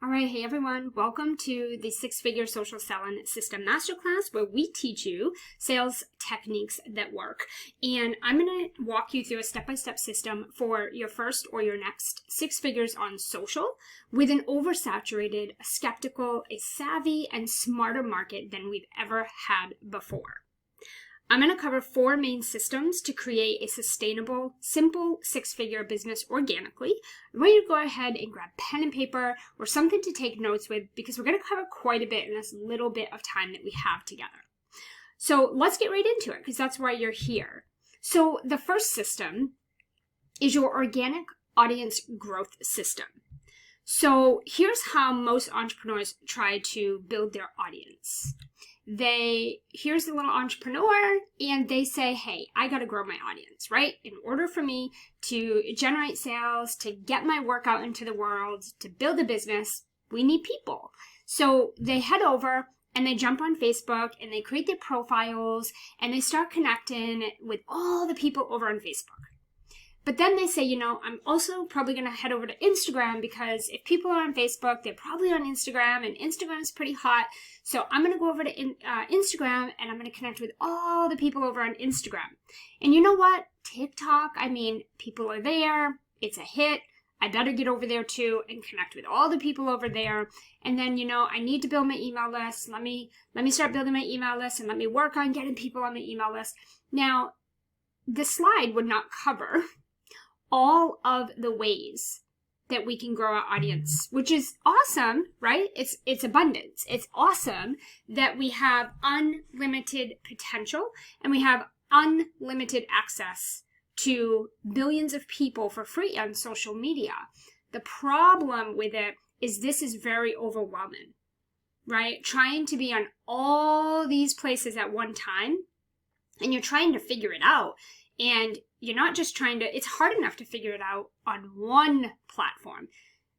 All right, hey everyone, welcome to the Six-Figure Social Selling System Masterclass, where we teach you sales techniques that work. And I'm going to walk you through a step-by-step system for your first or your next 6 figures on social with an oversaturated, a skeptical, a savvy, and smarter market than we've ever had before. I'm going to cover 4 main systems to create a sustainable, simple 6-figure business organically. I want you to go ahead and grab pen and paper or something to take notes with because we're going to cover quite a bit in this little bit of time that we have together. So let's get right into it because that's why you're here. So the first system is your organic audience growth system. So here's how most entrepreneurs try to build their audience. Here's the little entrepreneur and they say, hey, I got to grow my audience, right? In order for me to generate sales, to get my work out into the world, to build a business, we need people. So they head over and they jump on Facebook and they create their profiles and they start connecting with all the people over on Facebook. But then they say, I'm also probably going to head over to Instagram because if people are on Facebook, they're probably on Instagram and Instagram's pretty hot. So I'm going to go over to Instagram and I'm going to connect with all the people over on Instagram. And you know what? TikTok, people are there. It's a hit. I better get over there too and connect with all the people over there. And then, I need to build my email list. Let me start building my email list and let me work on getting people on my email list. Now, the slide would not cover all of the ways that we can grow our audience, which is awesome, right? It's abundance. It's awesome that we have unlimited potential and we have unlimited access to billions of people for free on social media. The problem with it is this is very overwhelming, right? Trying to be on all these places at one time and you're trying to figure it out. And you're not just it's hard enough to figure it out on one platform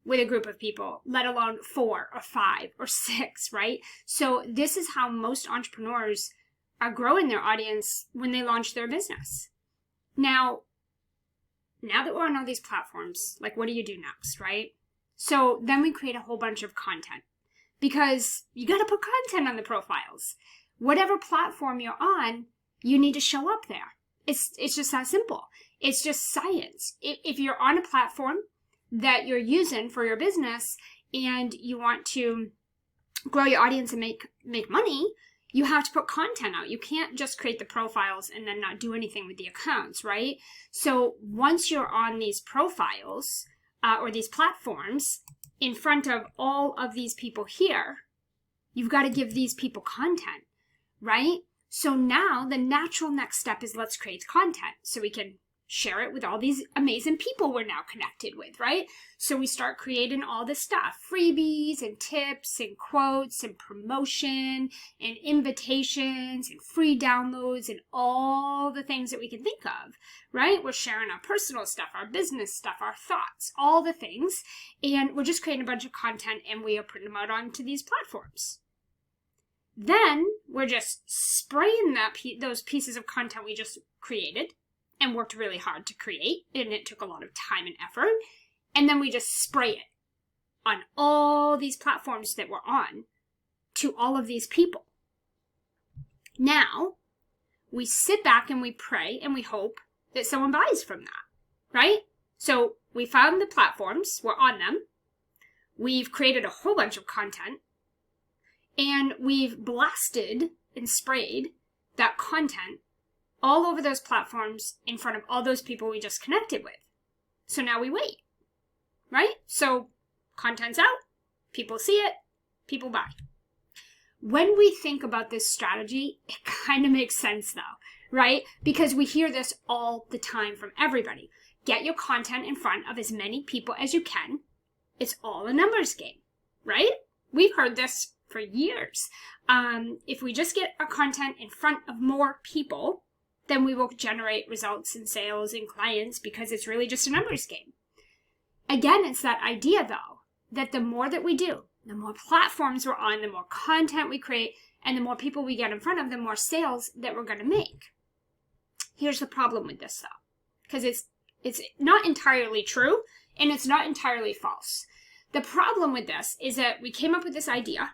with a group of people, let alone 4 or 5 or 6, right? So this is how most entrepreneurs are growing their audience when they launch their business. Now that we're on all these platforms, what do you do next, right? So then we create a whole bunch of content because you got to put content on the profiles. Whatever platform you're on, you need to show up there. It's just that simple. It's just science. If you're on a platform that you're using for your business and you want to grow your audience and make money, you have to put content out. You can't just create the profiles and then not do anything with the accounts, right? So once you're on these profiles or these platforms in front of all of these people here, you've got to give these people content, right? So now the natural next step is let's create content so we can share it with all these amazing people we're now connected with, right? So we start creating all this stuff, freebies and tips and quotes and promotion and invitations and free downloads and all the things that we can think of, right? We're sharing our personal stuff, our business stuff, our thoughts, all the things. And we're just creating a bunch of content and we are putting them out onto these platforms. Then we're just spraying those pieces of content we just created and worked really hard to create, and it took a lot of time and effort. And then we just spray it on all these platforms that we're on to all of these people. Now, we sit back and we pray and we hope that someone buys from that, right? So we found the platforms, we're on them, we've created a whole bunch of content, and we've blasted and sprayed that content all over those platforms in front of all those people we just connected with. So now we wait, right? So content's out, people see it, people buy. When we think about this strategy, it kind of makes sense though, right? Because we hear this all the time from everybody. Get your content in front of as many people as you can. It's all a numbers game, right? We've heard this for years. If we just get our content in front of more people, then we will generate results in sales and clients because it's really just a numbers game. Again, it's that idea though, that the more that we do, the more platforms we're on, the more content we create, and the more people we get in front of, the more sales that we're going to make. Here's the problem with this though, because it's not entirely true and it's not entirely false. The problem with this is that we came up with this idea,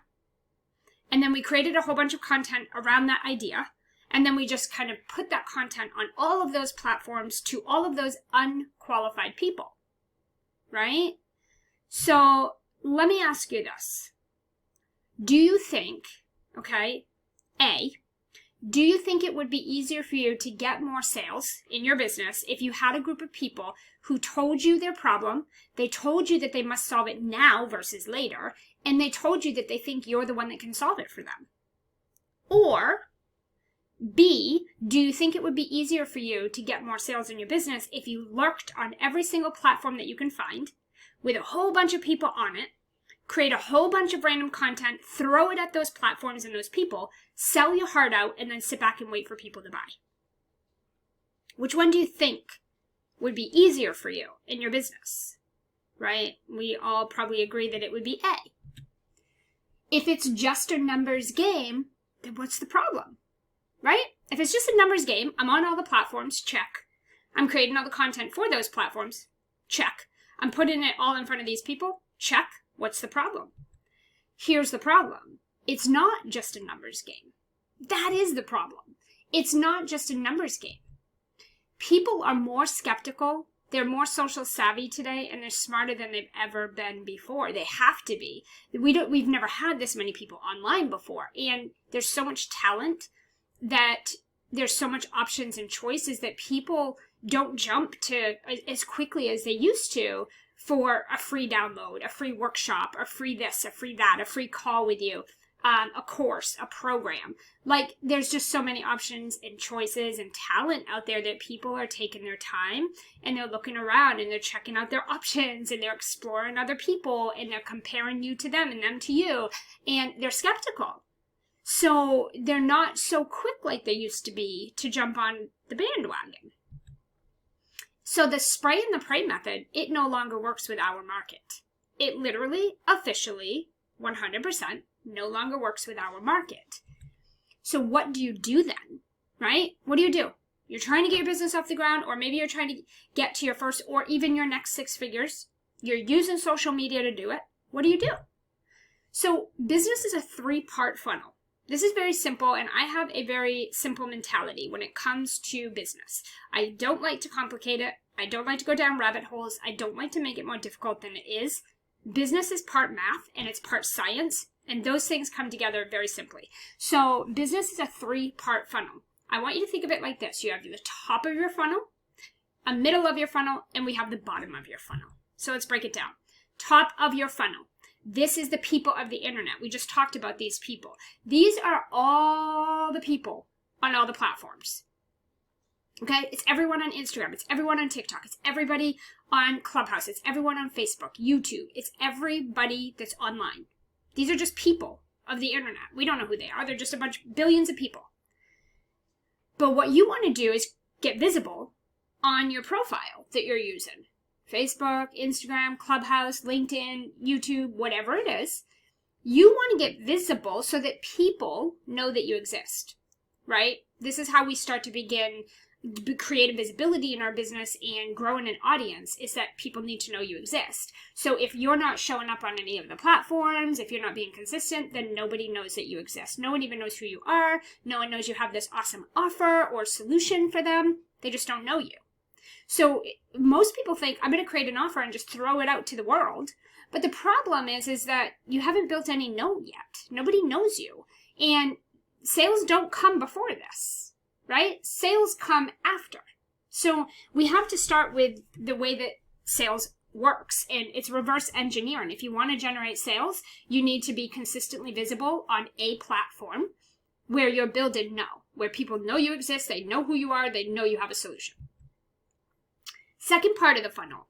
and then we created a whole bunch of content around that idea, and then we just kind of put that content on all of those platforms to all of those unqualified people, right? So let me ask you this. Do you think, okay, do you think it would be easier for you to get more sales in your business if you had a group of people who told you their problem, they told you that they must solve it now versus later, and they told you that they think you're the one that can solve it for them? Or B, do you think it would be easier for you to get more sales in your business if you lurked on every single platform that you can find with a whole bunch of people on it, create a whole bunch of random content, throw it at those platforms and those people, sell your heart out, and then sit back and wait for people to buy? Which one do you think would be easier for you in your business, right? We all probably agree that it would be A. If it's just a numbers game, then what's the problem, right? If it's just a numbers game, I'm on all the platforms, check. I'm creating all the content for those platforms, check. I'm putting it all in front of these people, check. What's the problem? Here's the problem. It's not just a numbers game. That is the problem. It's not just a numbers game. People are more skeptical. They're more social savvy today, and they're smarter than they've ever been before. They have to be. We've never had this many people online before, and there's so much talent that there's so much options and choices that people don't jump to as quickly as they used to for a free download, a free workshop, a free this, a free that, a free call with you, a course, a program. Like, there's just so many options and choices and talent out there that people are taking their time and they're looking around and they're checking out their options and they're exploring other people and they're comparing you to them and them to you, and they're skeptical. So they're not so quick like they used to be to jump on the bandwagon. So the spray and the pray method, it no longer works with our market. It literally, officially, 100% no longer works with our market. So what do you do then, right? What do? You're trying to get your business off the ground, or maybe you're trying to get to your first or even your next 6 figures. You're using social media to do it. What do? So business is a 3-part funnel. This is very simple, and I have a very simple mentality when it comes to business. I don't like to complicate it. I don't like to go down rabbit holes. I don't like to make it more difficult than it is. Business is part math, and it's part science, and those things come together very simply. So business is a 3-part funnel. I want you to think of it like this. You have the top of your funnel, a middle of your funnel, and we have the bottom of your funnel. So let's break it down. Top of your funnel. This is the people of the internet. We just talked about these people. These are all the people on all the platforms. Okay? It's everyone on Instagram. It's everyone on TikTok. It's everybody on Clubhouse. It's everyone on Facebook, YouTube. It's everybody that's online. These are just people of the internet. We don't know who they are. They're just a bunch, billions of people. But what you want to do is get visible on your profile that you're using. Facebook, Instagram, Clubhouse, LinkedIn, YouTube, whatever it is. You want to get visible so that people know that you exist, right? This is how we start to begin create a visibility in our business and growing an audience, is that people need to know you exist. So if you're not showing up on any of the platforms, if you're not being consistent, then nobody knows that you exist. No one even knows who you are. No one knows you have this awesome offer or solution for them. They just don't know you. So most people think, I'm going to create an offer and just throw it out to the world. But the problem is that you haven't built any know yet. Nobody knows you. And sales don't come before this, right? Sales come after. So we have to start with the way that sales works, and it's reverse engineering. If you want to generate sales, you need to be consistently visible on a platform where you're building know, where people know you exist, they know who you are, they know you have a solution. Second part of the funnel,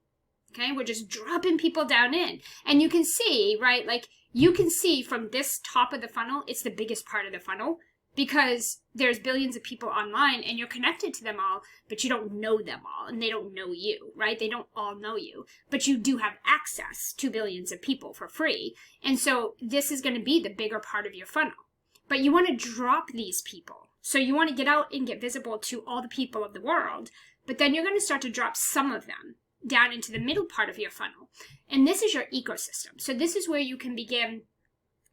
okay, we're just dropping people down in. And you can see, right, like you can see from this top of the funnel, it's the biggest part of the funnel because there's billions of people online and you're connected to them all, but you don't know them all and they don't know you, right? They don't all know you, but you do have access to billions of people for free. And so this is going to be the bigger part of your funnel. But you want to drop these people. So you want to get out and get visible to all the people of the world. But then you're going to start to drop some of them down into the middle part of your funnel. And this is your ecosystem. So this is where you can begin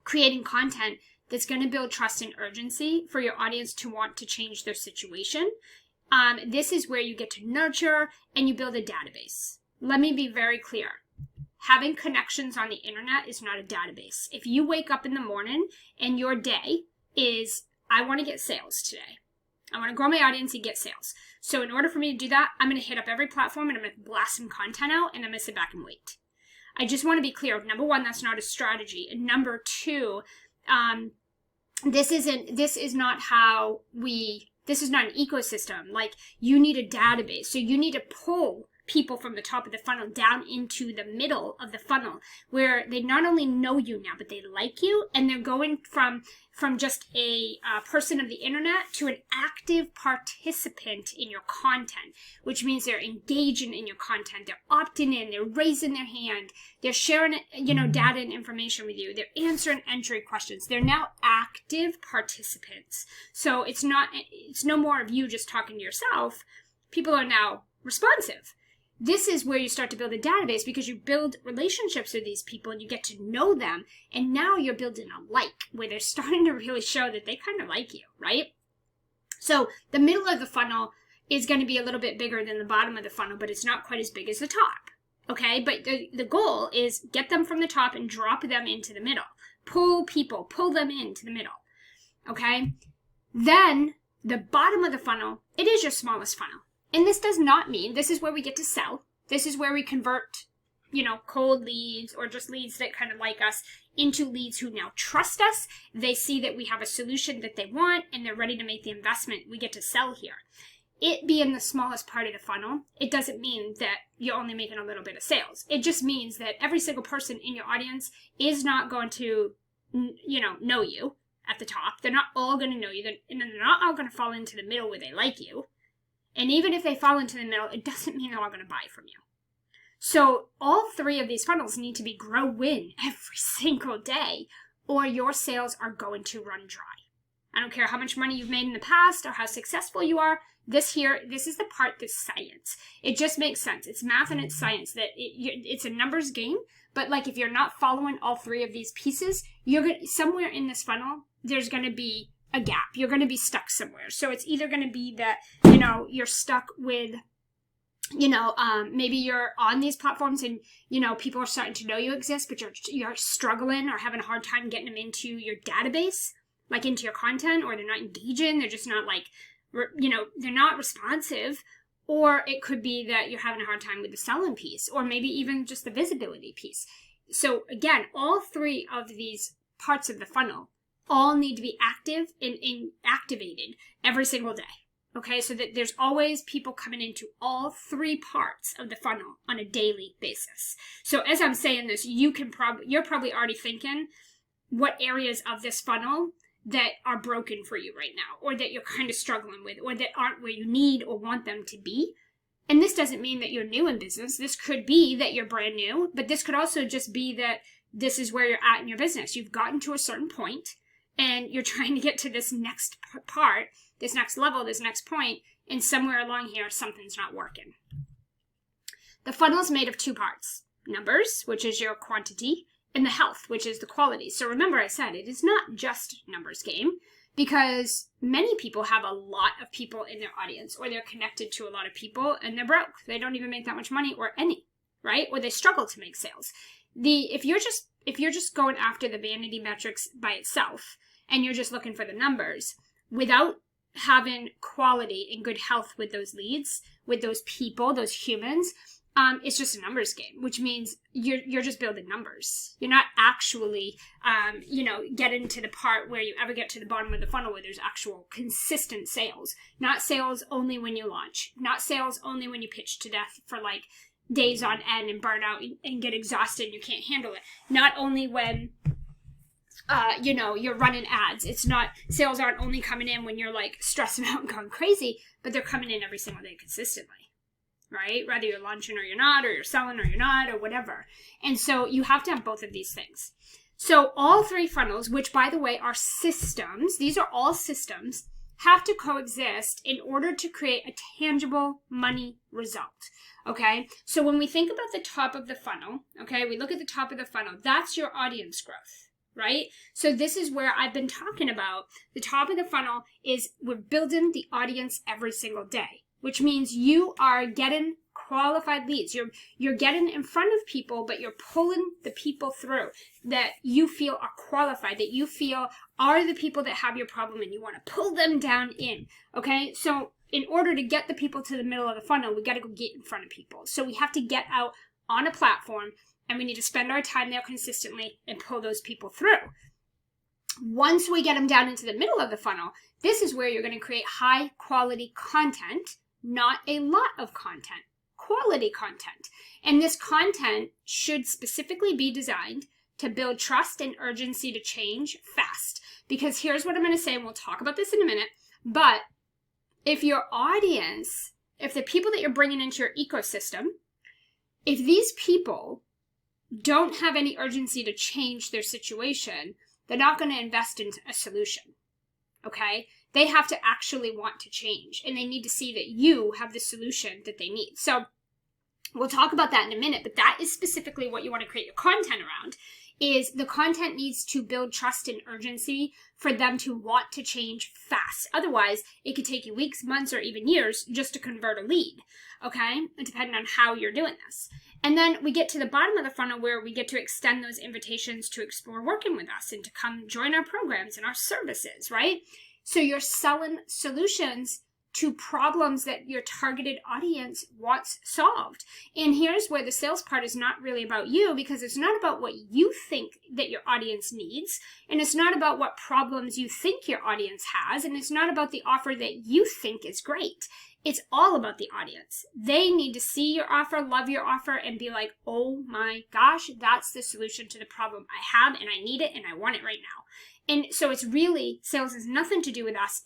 creating content that's going to build trust and urgency for your audience to want to change their situation. This is where you get to nurture and you build a database. Let me be very clear. Having connections on the internet is not a database. If you wake up in the morning and your day is, I want to get sales today. I want to grow my audience and get sales. So in order for me to do that, I'm going to hit up every platform and I'm going to blast some content out and I'm going to sit back and wait. I just want to be clear. Number one, that's not a strategy. And number two, this is not an ecosystem. Like, you need a database. So you need to pull people from the top of the funnel down into the middle of the funnel, where they not only know you now, but they like you, and they're going from just a person of the internet to an active participant in your content, which means they're engaging in your content, they're opting in, they're raising their hand, they're sharing data and information with you, they're answering entry questions. They're now active participants. So it's no more of you just talking to yourself. People are now responsive. This is where you start to build a database, because you build relationships with these people and you get to know them. And now you're building a like, where they're starting to really show that they kind of like you, right? So the middle of the funnel is going to be a little bit bigger than the bottom of the funnel, but it's not quite as big as the top. Okay, but the goal is get them from the top and drop them into the middle. Pull them into the middle. Okay, then the bottom of the funnel, it is your smallest funnel. And this does not mean, this is where we get to sell. This is where we convert, cold leads or just leads that kind of like us into leads who now trust us. They see that we have a solution that they want and they're ready to make the investment. We get to sell here. It being the smallest part of the funnel, it doesn't mean that you're only making a little bit of sales. It just means that every single person in your audience is not going to, know you at the top. They're not all going to know you. And they're not all going to fall into the middle where they like you. And even if they fall into the middle, it doesn't mean they're all going to buy from you. So all three of these funnels need to be growing every single day, or your sales are going to run dry. I don't care how much money you've made in the past or how successful you are. This is the part that's science. It just makes sense. It's math and it's science. It's a numbers game. But like, if you're not following all three of these pieces, somewhere in this funnel, there's going to be a gap. You're going to be stuck somewhere. So it's either going to be that, you're stuck with, maybe you're on these platforms and, people are starting to know you exist, but you're struggling or having a hard time getting them into your database, like into your content, or they're not engaging. They're just not they're not responsive. Or it could be that you're having a hard time with the selling piece, or maybe even just the visibility piece. So again, all three of these parts of the funnel all need to be active and activated every single day. Okay, so that there's always people coming into all three parts of the funnel on a daily basis. So as I'm saying this, you're probably already thinking what areas of this funnel that are broken for you right now, or that you're kind of struggling with, or that aren't where you need or want them to be. And this doesn't mean that you're new in business. This could be that you're brand new, but this could also just be that this is where you're at in your business. You've gotten to a certain point, and you're trying to get to this next part, this next level, this next point, and somewhere along here, something's not working. The funnel is made of two parts: numbers, which is your quantity, and the health, which is the quality. So remember, I said it is not just numbers game, because many people have a lot of people in their audience, or they're connected to a lot of people, and they're broke. They don't even make that much money, or any, right? Or they struggle to make sales. If you're just going after the vanity metrics by itself, and you're just looking for the numbers without having quality and good health with those leads, with those people, those humans, it's just a numbers game, which means you're just building numbers. You're not actually, getting to the part where you ever get to the bottom of the funnel where there's actual consistent sales. Not sales only when you launch. Not sales only when you pitch to death for like days on end and burn out and get exhausted and you can't handle it. Not only when you're running ads. It's not, sales aren't only coming in when you're like stressing out and going crazy, but they're coming in every single day consistently, right? Whether you're launching or you're not, or you're selling or you're not, or whatever. And so you have to have both of these things. So all three funnels, which by the way are systems, these are all systems have to coexist in order to create a tangible money result. Okay, so when we think about the top of the funnel, okay, we look at the top of the funnel, that's your audience growth, right? So this is where I've been talking about the top of the funnel is we're building the audience every single day, which means you are getting qualified leads. You're getting in front of people, but you're pulling the people through that you feel are qualified, that you feel are the people that have your problem, and you want to pull them down in. Okay, so in order to get the people to the middle of the funnel, we got to go get in front of people. So we have to get out on a platform, and we need to spend our time there consistently and pull those people through. Once we get them down into the middle of the funnel, this is where you're going to create high quality content, not a lot of content. Quality content. And this content should specifically be designed to build trust and urgency to change fast. Because here's what I'm going to say, and we'll talk about this in a minute, but if your audience, if the people that you're bringing into your ecosystem, if these people don't have any urgency to change their situation, they're not going to invest in a solution. Okay? They have to actually want to change, and they need to see that you have the solution that they need. So we'll talk about that in a minute, but that is specifically what you want to create your content around, is the content needs to build trust and urgency for them to want to change fast. Otherwise, it could take you weeks, months, or even years just to convert a lead, okay? Depending on how you're doing this. And then we get to the bottom of the funnel where we get to extend those invitations to explore working with us and to come join our programs and our services, right? So you're selling solutions to problems that your targeted audience wants solved. And here's where the sales part is not really about you, because it's not about what you think that your audience needs, and it's not about what problems you think your audience has, and it's not about the offer that you think is great. It's all about the audience. They need to see your offer, love your offer, and be like, oh my gosh, that's the solution to the problem I have, and I need it, and I want it right now. And so it's really, sales has nothing to do with us.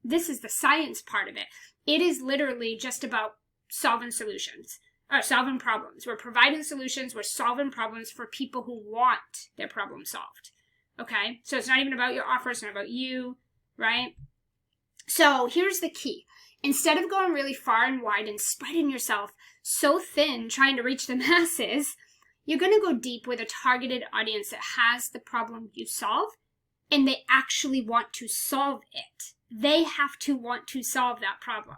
This is the science part of it. It is literally just about solving solutions, or solving problems. We're providing solutions. We're solving problems for people who want their problem solved. Okay? So it's not even about your offer. It's not about you, right? So here's the key. Instead of going really far and wide and spreading yourself so thin trying to reach the masses, you're going to go deep with a targeted audience that has the problem you solve, and they actually want to solve it. They have to want to solve that problem.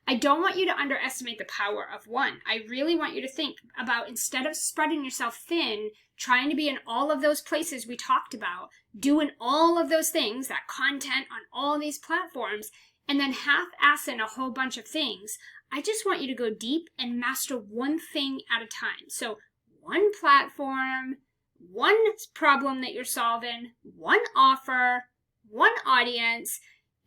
I don't want you to underestimate the power of one. I really want you to think about, instead of spreading yourself thin, trying to be in all of those places we talked about, doing all of those things, that content on all these platforms, and then half-assing a whole bunch of things. I just want you to go deep and master one thing at a time. So one platform, one problem that you're solving, one offer, one audience,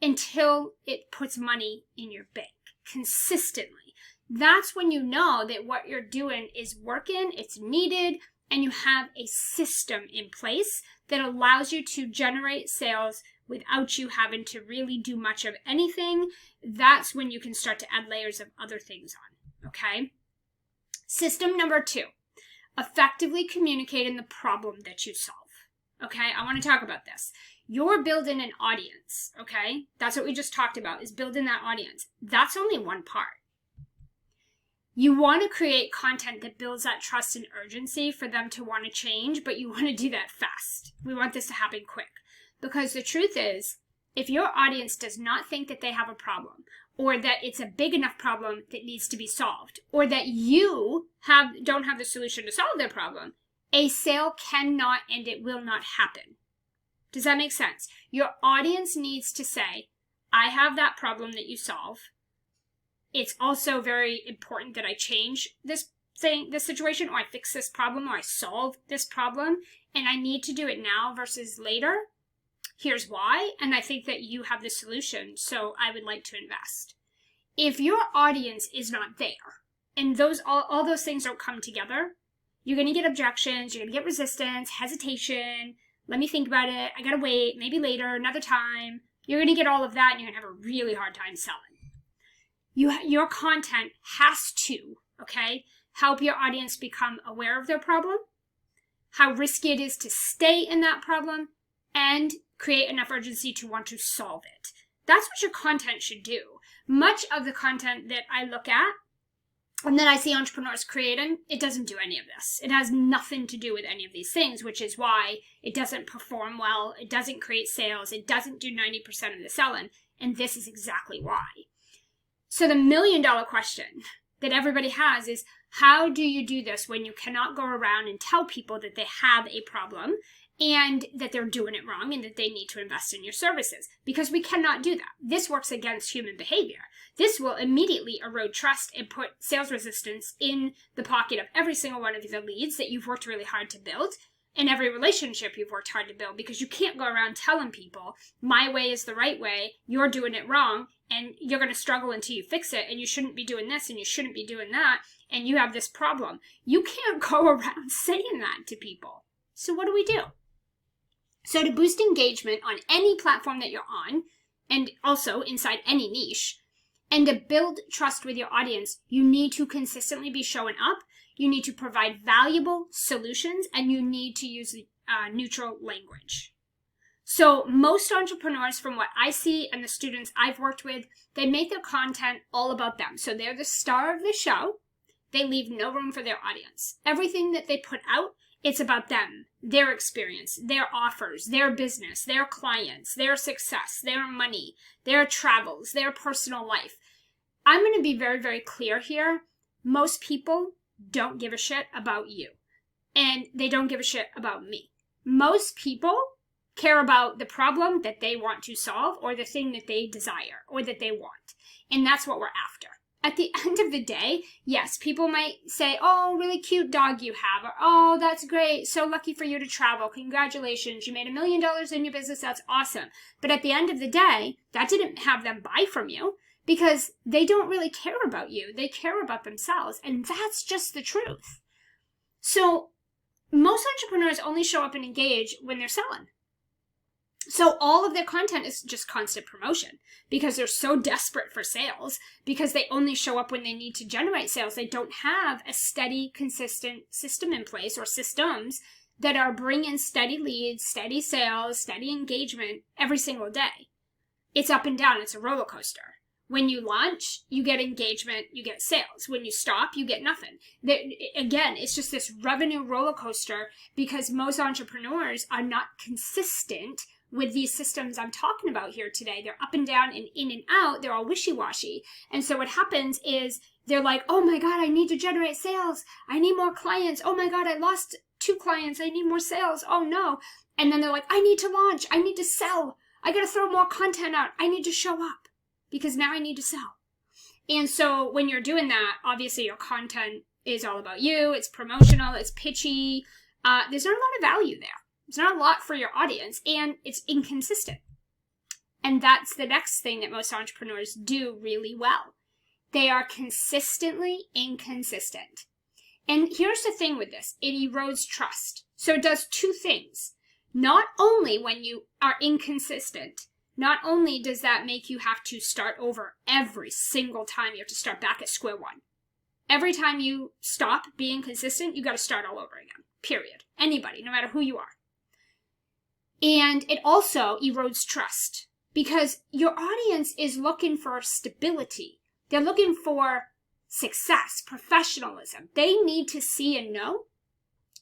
until it puts money in your bank consistently. That's when you know that what you're doing is working, it's needed, and you have a system in place that allows you to generate sales without you having to really do much of anything. That's when you can start to add layers of other things on, okay? System number 2, effectively communicating the problem that you solve, okay? I want to talk about this. You're building an audience, okay? That's what we just talked about, is building that audience. That's only one part. You want to create content that builds that trust and urgency for them to want to change, but you want to do that fast. We want this to happen quick. Because the truth is, if your audience does not think that they have a problem, or that it's a big enough problem that needs to be solved, or that you don't have the solution to solve their problem, a sale cannot and it will not happen. Does that make sense? Your audience needs to say, I have that problem that you solve. It's also very important that I change this situation, or I fix this problem, or I solve this problem, and I need to do it now versus later. Here's why, and I think that you have the solution, so I would like to invest. If your audience is not there, and all those things don't come together, you're going to get objections, you're going to get resistance, hesitation, let me think about it, I gotta wait, maybe later, another time. You're going to get all of that, and you're going to have a really hard time selling. Your content has to, okay, help your audience become aware of their problem, how risky it is to stay in that problem, and create enough urgency to want to solve it. That's what your content should do. Much of the content that I look at and that I see entrepreneurs creating, it doesn't do any of this. It has nothing to do with any of these things, which is why it doesn't perform well, it doesn't create sales, it doesn't do 90% of the selling, and this is exactly why. So the $1 million question that everybody has is, how do you do this when you cannot go around and tell people that they have a problem and that they're doing it wrong and that they need to invest in your services? Because we cannot do that. This works against human behavior. This will immediately erode trust and put sales resistance in the pocket of every single one of the leads that you've worked really hard to build, and every relationship you've worked hard to build, because you can't go around telling people, my way is the right way, you're doing it wrong, and you're going to struggle until you fix it, and you shouldn't be doing this, and you shouldn't be doing that, and you have this problem. You can't go around saying that to people. So what do? So to boost engagement on any platform that you're on, and also inside any niche, and to build trust with your audience, you need to consistently be showing up, you need to provide valuable solutions, and you need to use neutral language. So most entrepreneurs, from what I see and the students I've worked with, they make their content all about them. So they're the star of the show. They leave no room for their audience. Everything that they put out, it's about them, their experience, their offers, their business, their clients, their success, their money, their travels, their personal life. I'm going to be very, very clear here. Most people don't give a shit about you, and they don't give a shit about me. Most people care about the problem that they want to solve, or the thing that they desire or that they want. And that's what we're after. At the end of the day, yes, people might say, oh, really cute dog you have, or oh, that's great, so lucky for you to travel, congratulations, you made $1 million in your business, that's awesome. But at the end of the day, that didn't have them buy from you, because they don't really care about you. They care about themselves, and that's just the truth. So most entrepreneurs only show up and engage when they're selling. So all of their content is just constant promotion, because they're so desperate for sales, because they only show up when they need to generate sales. They don't have a steady, consistent system in place, or systems that are bringing steady leads, steady sales, steady engagement every single day. It's up and down. It's a roller coaster. When you launch, you get engagement, you get sales. When you stop, you get nothing. Again, it's just this revenue roller coaster, because most entrepreneurs are not consistent with these systems I'm talking about here today. They're up and down and in and out. They're all wishy-washy. And so what happens is they're like, oh my God, I need to generate sales. I need more clients. Oh my God, I lost 2 clients. I need more sales. Oh no. And then they're like, I need to launch. I need to sell. I got to throw more content out. I need to show up, because now I need to sell. And so when you're doing that, obviously your content is all about you. It's promotional. It's pitchy. There's not a lot of value there. It's not a lot for your audience, and it's inconsistent. And that's the next thing that most entrepreneurs do really well. They are consistently inconsistent. And here's the thing with this. It erodes trust. So it does 2 things. Not only when you are inconsistent, not only does that make you have to start over every single time, you have to start back at square one. Every time you stop being consistent, you got to start all over again, period. Anybody, no matter who you are. And it also erodes trust, because your audience is looking for stability. They're looking for success, professionalism. They need to see and know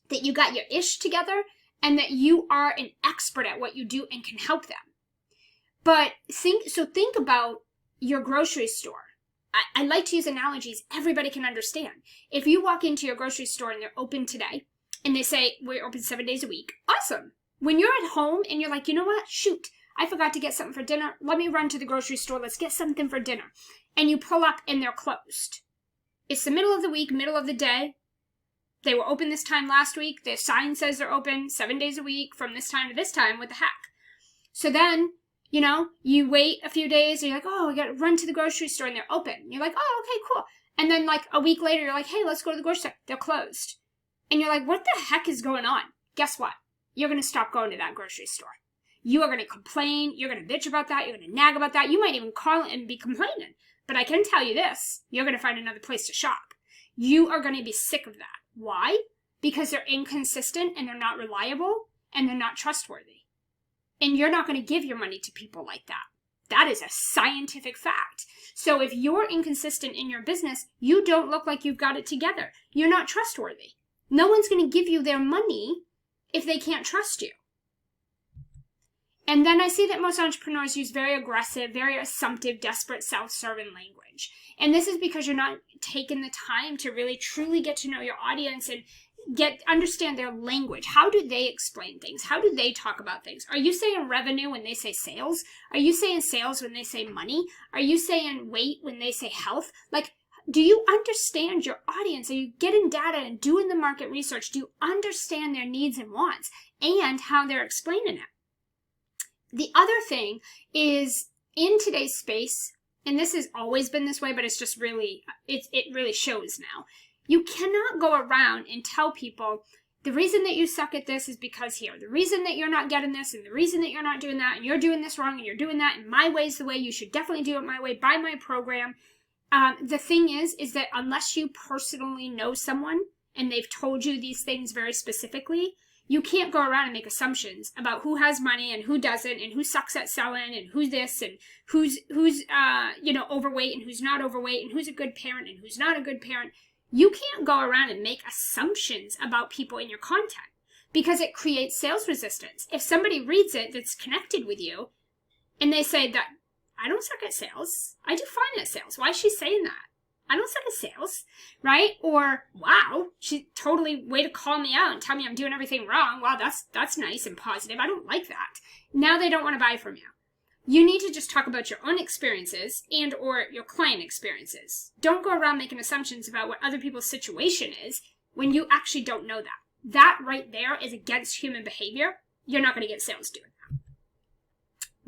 that you got your ish together, and that you are an expert at what you do and can help them. But think about your grocery store. I like to use analogies everybody can understand. If you walk into your grocery store and they're open today, and they say, we're open 7 days a week, awesome. When you're at home and you're like, you know what? Shoot, I forgot to get something for dinner. Let me run to the grocery store. Let's get something for dinner. And you pull up and they're closed. It's the middle of the week, middle of the day. They were open this time last week. Their sign says they're open 7 days a week from this time to this time. What the heck? So then, you wait a few days and you're like, oh, we got to run to the grocery store and they're open. And you're like, oh, okay, cool. And then like a week later, you're like, hey, let's go to the grocery store. They're closed. And you're like, what the heck is going on? Guess what? You're going to stop going to that grocery store. You are going to complain. You're going to bitch about that. You're going to nag about that. You might even call and be complaining. But I can tell you this, you're going to find another place to shop. You are going to be sick of that. Why? Because they're inconsistent and they're not reliable and they're not trustworthy. And you're not going to give your money to people like that. That is a scientific fact. So if you're inconsistent in your business, you don't look like you've got it together. You're not trustworthy. No one's going to give you their money if they can't trust you. And then I see that most entrepreneurs use very aggressive, very assumptive, desperate, self-serving language. And this is because you're not taking the time to really truly get to know your audience and understand their language. How do they explain things? How do they talk about things? Are you saying revenue when they say sales? Are you saying sales when they say money? Are you saying weight when they say health? Like, do you understand your audience? Are you getting data and doing the market research? Do you understand their needs and wants and how they're explaining it? The other thing is, in today's space, and this has always been this way, but it's just really, it really shows now. You cannot go around and tell people the reason that you suck at this is because here. The reason that you're not getting this and the reason that you're not doing that and you're doing this wrong and you're doing that and my way's the way, you should definitely do it my way, buy my program. The thing is that unless you personally know someone and they've told you these things very specifically, you can't go around and make assumptions about who has money and who doesn't and who sucks at selling and who's this and who's overweight and who's not overweight and who's a good parent and who's not a good parent. You can't go around and make assumptions about people in your content because it creates sales resistance. If somebody reads it that's connected with you and they say that I don't suck at sales, I do fine at sales. Why is she saying that? I don't suck at sales, right? Or, wow, she totally way to call me out and tell me I'm doing everything wrong. Wow, that's nice and positive. I don't like that. Now they don't want to buy from you. You need to just talk about your own experiences and or your client experiences. Don't go around making assumptions about what other people's situation is when you actually don't know that. That right there is against human behavior. You're not going to get sales doing that.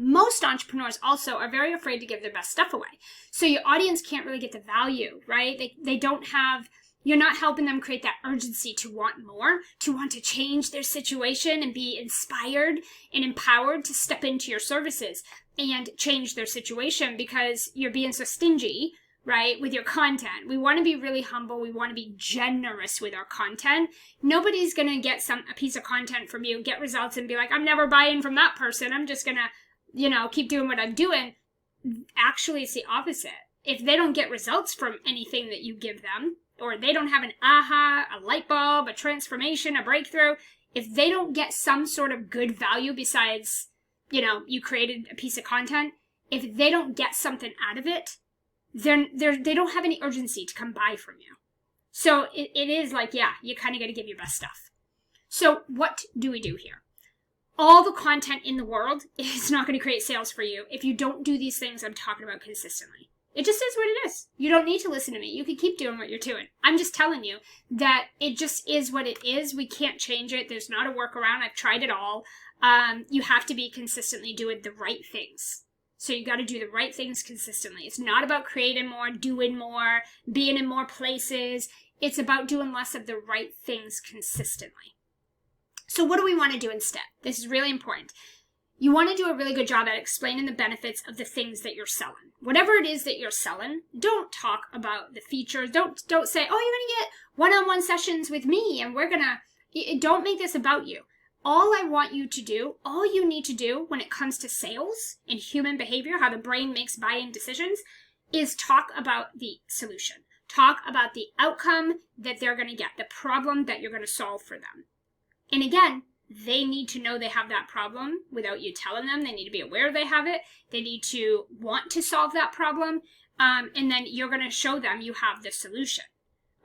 Most entrepreneurs also are very afraid to give their best stuff away. So your audience can't really get the value, right? They don't have, you're not helping them create that urgency to want more, to want to change their situation and be inspired and empowered to step into your services and change their situation because you're being so stingy, right, with your content. We want to be really humble. We want to be generous with our content. Nobody's going to get a piece of content from you, get results and be like, I'm never buying from that person. I'm just going to keep doing what I'm doing. Actually, it's the opposite. If they don't get results from anything that you give them, or they don't have an aha, a light bulb, a transformation, a breakthrough, if they don't get some sort of good value besides, you created a piece of content, if they don't get something out of it, they don't have any urgency to come buy from you. So it is like, yeah, you kind of got to give your best stuff. So what do we do here? All the content in the world is not going to create sales for you if you don't do these things I'm talking about consistently. It just is what it is. You don't need to listen to me. You can keep doing what you're doing. I'm just telling you that it just is what it is. We can't change it. There's not a workaround. I've tried it all. You have to be consistently doing the right things. So you got to do the right things consistently. It's not about creating more, doing more, being in more places. It's about doing less of the right things consistently. So what do we want to do instead? This is really important. You want to do a really good job at explaining the benefits of the things that you're selling. Whatever it is that you're selling, don't talk about the features. Don't say, oh, you're going to get one-on-one sessions with me and don't make this about you. All I want you to do, all you need to do when it comes to sales and human behavior, how the brain makes buying decisions, is talk about the solution. Talk about the outcome that they're going to get, the problem that you're going to solve for them. And again, they need to know they have that problem without you telling them. They need to be aware they have it. They need to want to solve that problem. And then you're going to show them you have the solution.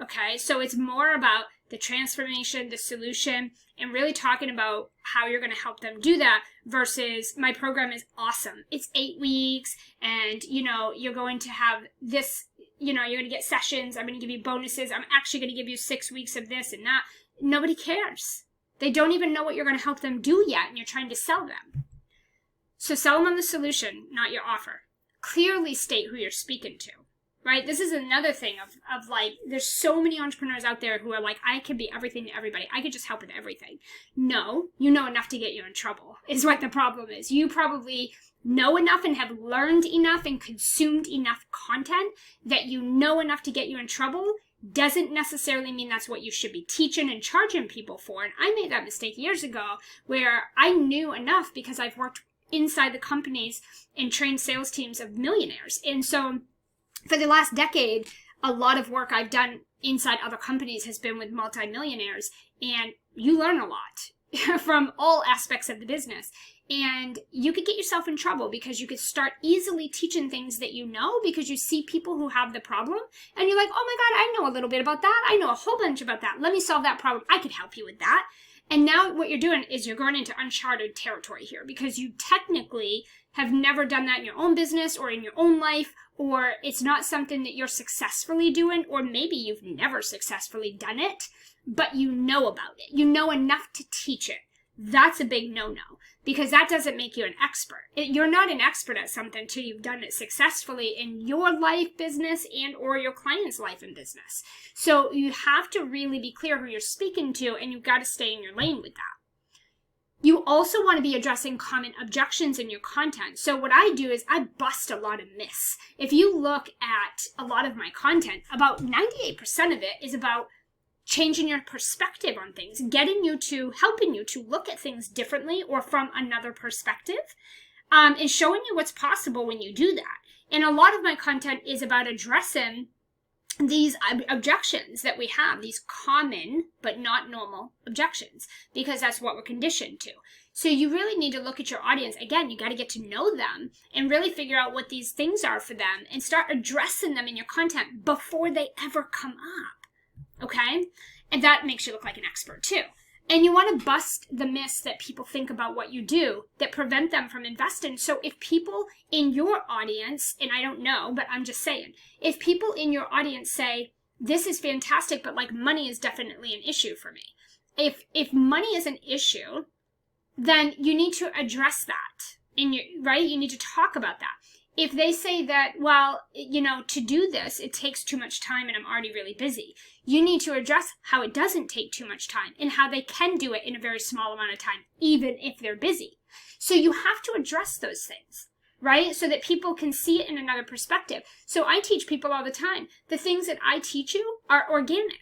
Okay, so it's more about the transformation, the solution, and really talking about how you're going to help them do that versus my program is awesome. It's 8 weeks and, you're going to have this, you're going to get sessions. I'm going to give you bonuses. I'm actually going to give you 6 weeks of this and that. Nobody cares. They don't even know what you're going to help them do yet, and you're trying to sell them. So sell them on the solution, not your offer. Clearly state who you're speaking to, right? This is another thing of like, there's so many entrepreneurs out there who are like, I can be everything to everybody. I could just help with everything. No, you know enough to get you in trouble, is what the problem is. You probably know enough and have learned enough and consumed enough content that you know enough to get you in trouble. Doesn't necessarily mean that's what you should be teaching and charging people for. And I made that mistake years ago where I knew enough because I've worked inside the companies and trained sales teams of millionaires. And so for the last decade, a lot of work I've done inside other companies has been with multimillionaires, and you learn a lot from all aspects of the business. And you could get yourself in trouble because you could start easily teaching things that you know because you see people who have the problem and you're like, oh my God, I know a little bit about that. I know a whole bunch about that. Let me solve that problem. I could help you with that. And now what you're doing is you're going into uncharted territory here because you technically have never done that in your own business or in your own life, or it's not something that you're successfully doing, or maybe you've never successfully done it, but you know about it. You know enough to teach it. That's a big no-no because that doesn't make you an expert. You're not an expert at something until you've done it successfully in your life, business, and or your client's life and business. So you have to really be clear who you're speaking to, and you've got to stay in your lane with that. You also want to be addressing common objections in your content. So what I do is I bust a lot of myths. If you look at a lot of my content, about 98% of it is about changing your perspective on things, helping you to look at things differently or from another perspective, and showing you what's possible when you do that. And a lot of my content is about addressing these objections that we have, these common but not normal objections, because that's what we're conditioned to. So you really need to look at your audience. Again, you got to get to know them and really figure out what these things are for them and start addressing them in your content before they ever come up. Okay? And that makes you look like an expert too. And you want to bust the myths that people think about what you do that prevent them from investing. So if people in your audience, and I don't know, but I'm just saying, if people in your audience say, this is fantastic, but like money is definitely an issue for me. If money is an issue, then you need to address that right? You need to talk about that. If they say that, well, to do this, it takes too much time and I'm already really busy, you need to address how it doesn't take too much time and how they can do it in a very small amount of time, even if they're busy. So you have to address those things, right? So that people can see it in another perspective. So I teach people all the time. The things that I teach you are organic.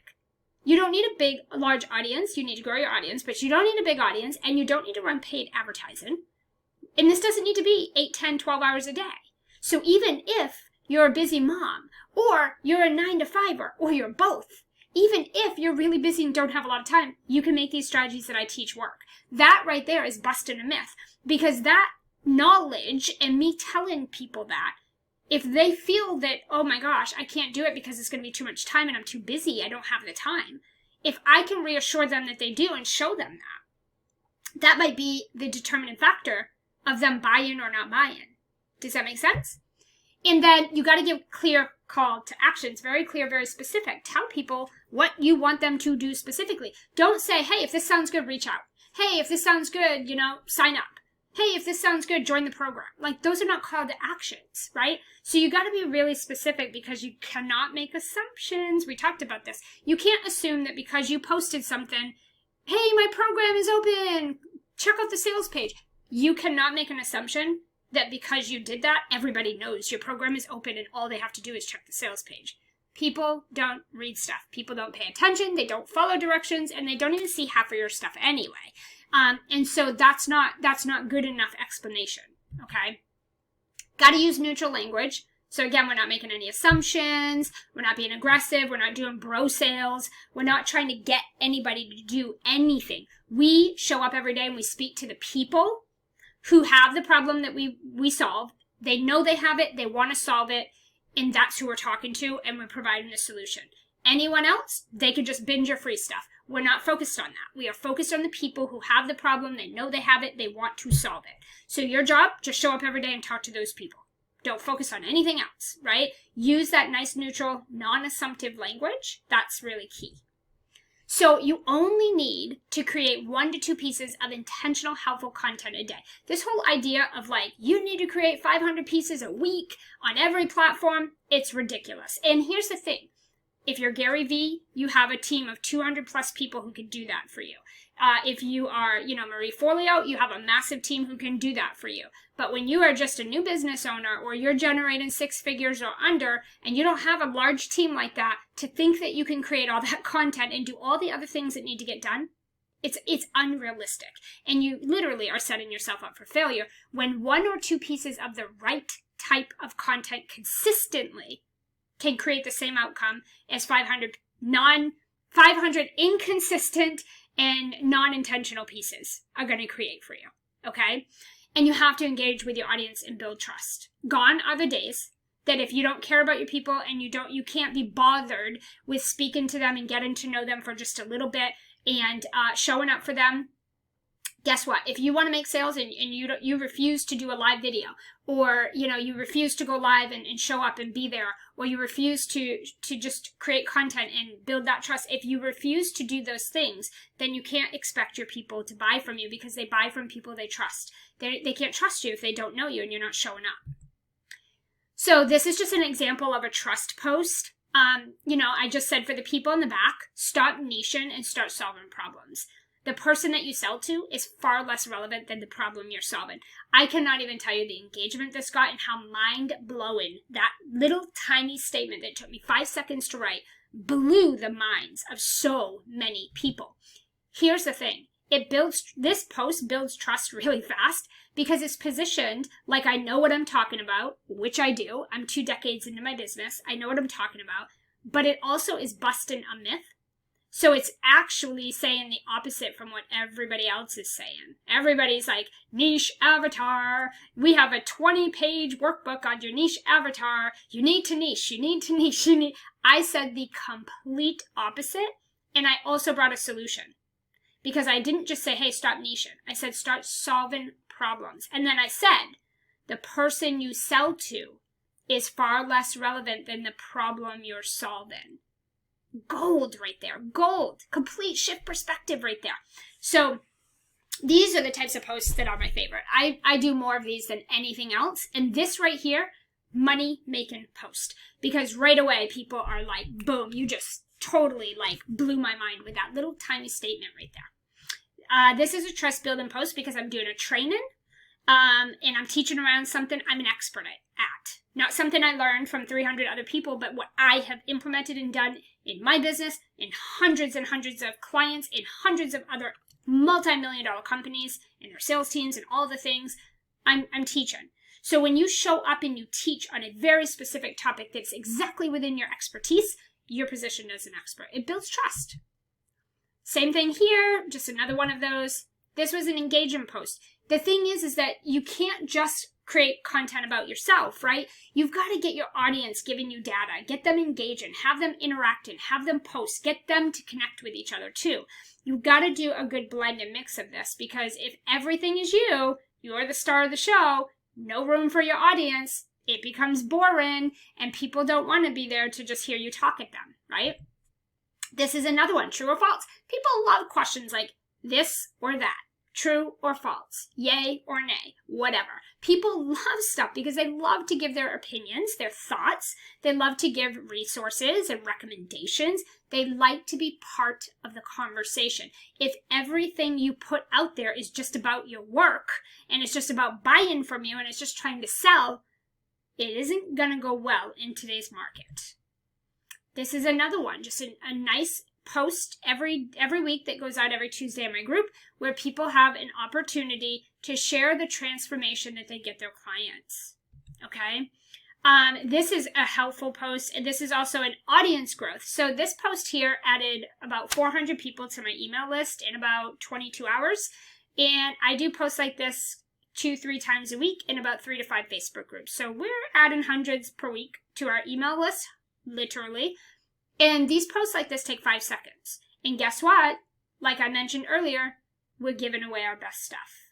You don't need a large audience. You need to grow your audience, but you don't need a big audience, and you don't need to run paid advertising. And this doesn't need to be 8, 10, 12 hours a day. So even if you're a busy mom, or you're a 9-to-5er, or you're both, even if you're really busy and don't have a lot of time, you can make these strategies that I teach work. That right there is busting a myth, because that knowledge and me telling people that, if they feel that, oh my gosh, I can't do it because it's going to be too much time and I'm too busy, I don't have the time, if I can reassure them that they do and show them that might be the determining factor of them buying or not buying. Does that make sense? And then you got to give clear call to actions, very clear, very specific. Tell people what you want them to do specifically. Don't say, hey, if this sounds good, reach out. Hey, if this sounds good, sign up. Hey, if this sounds good, join the program. Like, those are not call to actions, right? So you got to be really specific because you cannot make assumptions. We talked about this. You can't assume that because you posted something, hey, my program is open, check out the sales page. You cannot make an assumption that because you did that, everybody knows your program is open and all they have to do is check the sales page. People don't read stuff. People don't pay attention. They don't follow directions, and they don't even see half of your stuff anyway. And so that's not good enough explanation. Okay. Got to use neutral language. So again, we're not making any assumptions. We're not being aggressive. We're not doing bro sales. We're not trying to get anybody to do anything. We show up every day and we speak to the people who have the problem that we solve. They know they have it. They want to solve it. And that's who we're talking to, and we're providing a solution. Anyone else, they could just binge your free stuff. We're not focused on that. We are focused on the people who have the problem. They know they have it. They want to solve it. So your job, just show up every day and talk to those people. Don't focus on anything else, right? Use that nice, neutral, non-assumptive language. That's really key. So you only need to create 1 to 2 pieces of intentional, helpful content a day. This whole idea of you need to create 500 pieces a week on every platform, it's ridiculous. And here's the thing. If you're Gary Vee, you have a team of 200 plus people who can do that for you. If you are, Marie Forleo, you have a massive team who can do that for you. But when you are just a new business owner, or you're generating 6 figures or under, and you don't have a large team like that, to think that you can create all that content and do all the other things that need to get done, It's unrealistic. And you literally are setting yourself up for failure when 1 or 2 pieces of the right type of content consistently can create the same outcome as 500 inconsistent and non-intentional pieces are going to create for you. Okay? And you have to engage with your audience and build trust. Gone are the days that if you don't care about your people and you can't be bothered with speaking to them and getting to know them for just a little bit and showing up for them. Guess what? If you want to make sales and you refuse to do a live video, or you refuse to go live and show up and be there, or you refuse to just create content and build that trust, if you refuse to do those things, then you can't expect your people to buy from you, because they buy from people they trust. They can't trust you if they don't know you and you're not showing up. So this is just an example of a trust post. I just said for the people in the back, stop niching and start solving problems. The person that you sell to is far less relevant than the problem you're solving. I cannot even tell you the engagement this got and how mind-blowing that little tiny statement that took me 5 seconds to write blew the minds of so many people. Here's the thing. This post builds trust really fast because it's positioned like I know what I'm talking about, which I do. I'm 2 decades into my business. I know what I'm talking about. But it also is busting a myth. So it's actually saying the opposite from what everybody else is saying. Everybody's like, niche avatar. We have a 20-page workbook on your niche avatar. You need to niche. You need to niche. I said the complete opposite. And I also brought a solution. Because I didn't just say, hey, stop niching. I said, start solving problems. And then I said, the person you sell to is far less relevant than the problem you're solving. Gold right there. Gold. Complete shift perspective right there. So these are the types of posts that are my favorite. I do more of these than anything else. And this right here, money-making post. Because right away, people are like, boom, you just totally blew my mind with that little tiny statement right there. This is a trust building post because I'm doing a training and I'm teaching around something I'm an expert at. Not something I learned from 300 other people, but what I have implemented and done in my business, in hundreds and hundreds of clients, in hundreds of other multi-million-dollar companies, in their sales teams, and all the things I'm teaching. So when you show up and you teach on a very specific topic that's exactly within your expertise, you're positioned as an expert. It builds trust. Same thing here, just another one of those. This was an engagement post. The thing is that you can't just create content about yourself, right? You've got to get your audience giving you data, get them engaging, have them interacting, have them post, get them to connect with each other too. You've got to do a good blend and mix of this, because if everything is you're the star of the show, no room for your audience, it becomes boring and people don't want to be there to just hear you talk at them, right? This is another one, true or false. People love questions like this or that. True or false, yay or nay, whatever. People love stuff because they love to give their opinions, their thoughts. They love to give resources and recommendations. They like to be part of the conversation. If everything you put out there is just about your work and it's just about buying from you and it's just trying to sell, it isn't going to go well in today's market. This is another one, just a nice post every week that goes out every Tuesday in my group, where people have an opportunity to share the transformation that they get their clients. Okay. This is a helpful post, and this is also an audience growth. So this post here added about 400 people to my email list in about 22 hours. And I do posts like this 2-3 times a week in about 3 to 5 Facebook groups. So we're adding hundreds per week to our email list, literally. And these posts like this take 5 seconds. And guess what? Like I mentioned earlier, we're giving away our best stuff.